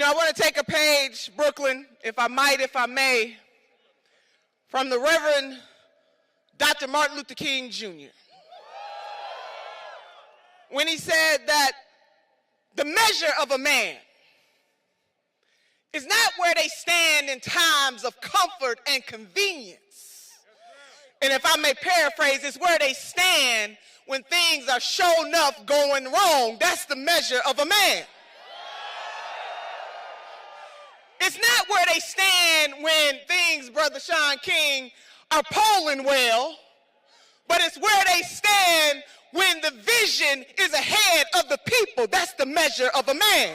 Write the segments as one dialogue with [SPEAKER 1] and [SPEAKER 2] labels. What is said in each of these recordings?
[SPEAKER 1] I want to take a page, Brooklyn, if I might, if I may, from the Reverend Dr. Martin Luther King Jr. when he said that the measure of a man is not where they stand in times of comfort and convenience. And if I may paraphrase, it's where they stand when things are sure enough going wrong. That's the measure of a man. It's not where they stand when things, Brother Sean King, are polling well, but it's where they stand when the vision is ahead of the people. That's the measure of a man.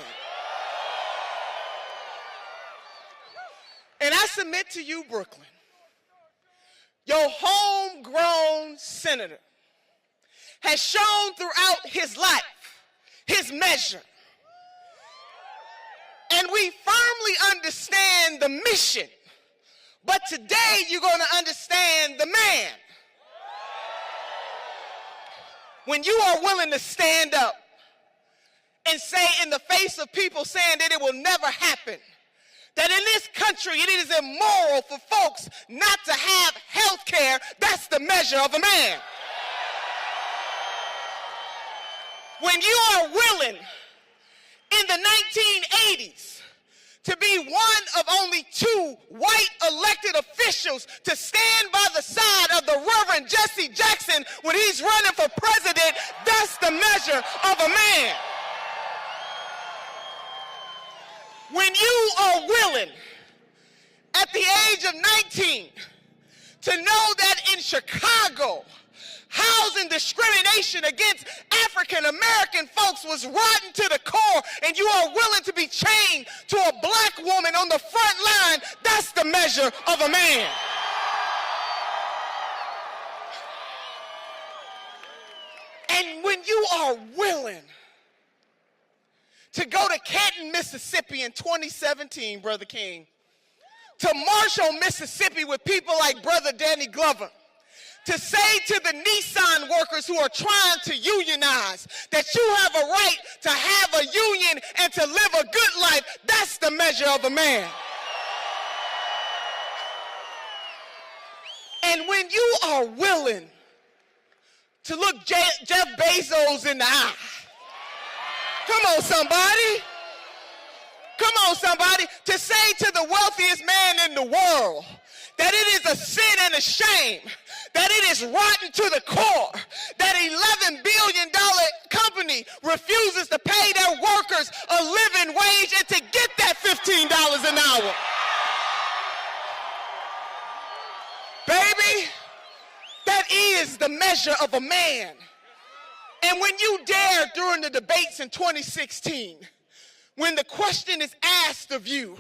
[SPEAKER 1] And I submit to you, Brooklyn, your homegrown senator has shown throughout his life his measure. And we firmly understand the mission, but today you're going to understand the man. When you are willing to stand up and say in the face of people saying that it will never happen, that in this country it is immoral for folks not to have health care, that's the measure of a man. When you are willing in the 1980s to be one of only 2 white elected officials to stand by the side of the Reverend Jesse Jackson when he's running for president, that's the measure of a man. When you are willing at the age of 19 to know that in Chicago, housing discrimination against African American folks was rotten to the core, and you are willing to be chained to a black woman on the front line, that's the measure of a man. And when you are willing to go to Canton, Mississippi in 2017, Brother King, to Marshall, Mississippi with people like Brother Danny Glover, to say to the Nissan workers who are trying to unionize that you have a right to have a union and to live a good life, that's the measure of a man. And when you are willing to look Jeff Bezos in the eye, come on somebody, to say to the wealthiest man in the world that it is a sin and a shame, that it is rotten to the core, that $11 billion company refuses to pay their workers a living wage and to get that $15 an hour. Baby, that is the measure of a man. And when you dared during the debates in 2016, when the question is asked of you,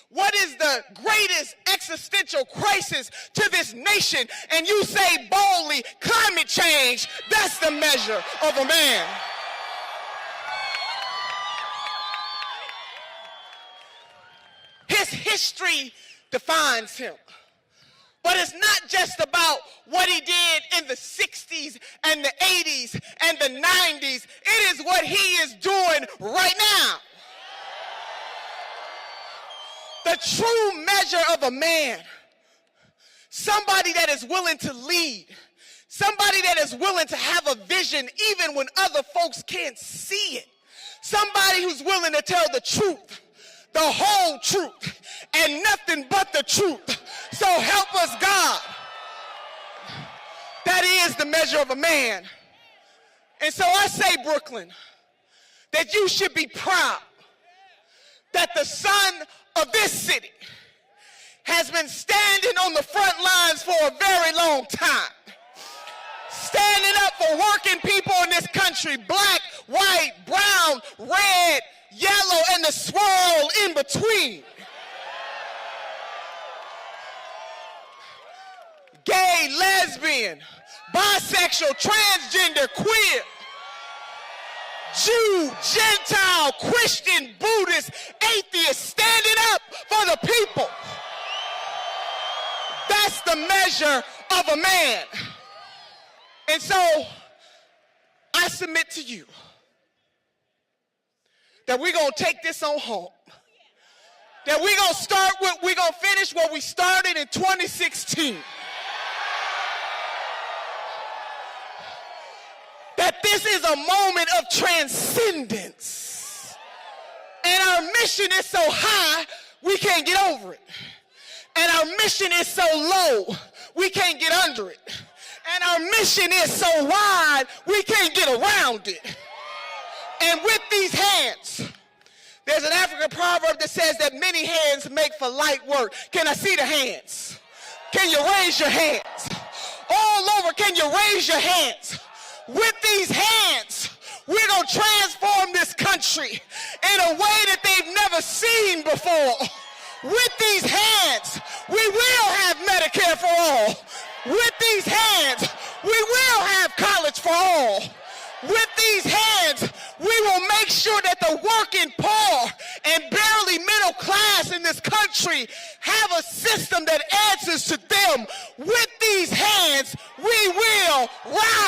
[SPEAKER 1] what is the greatest existential crisis to this nation? And you say boldly, climate change, that's the measure of a man. His history defines him. But it's not just about what he did in the 60s and the 80s and the 90s. It is what he is doing right now. The true measure of a man, somebody that is willing to lead, somebody that is willing to have a vision even when other folks can't see it, somebody who's willing to tell the truth, the whole truth, and nothing but the truth. So help us, God. That is the measure of a man. And so I say, Brooklyn, that you should be proud that the son of this city has been standing on the front lines for a very long time. Standing up for working people in this country, black, white, brown, red, yellow, and the swirl in between. Gay, lesbian, bisexual, transgender, queer, Jew, Gentile, Christian, Buddhist, atheist, standing up for the people. That's the measure of a man. And so I submit to you that we're going to take this on home that we're going to finish what we started in 2016. That this is a moment of transcendence. And our mission is so high, we can't get over it. And our mission is so low, we can't get under it. And our mission is so wide, we can't get around it. And with these hands, there's an African proverb that says that many hands make for light work. Can I see the hands? Can you raise your hands? All over, can you raise your hands? With these hands, we're going to transform this country in a way that they've never seen before. With these hands, we will have Medicare for all. With these hands, we will have college for all. With these hands, we will make sure that the working poor and barely middle class in this country have a system that answers to them. With these hands, we will rise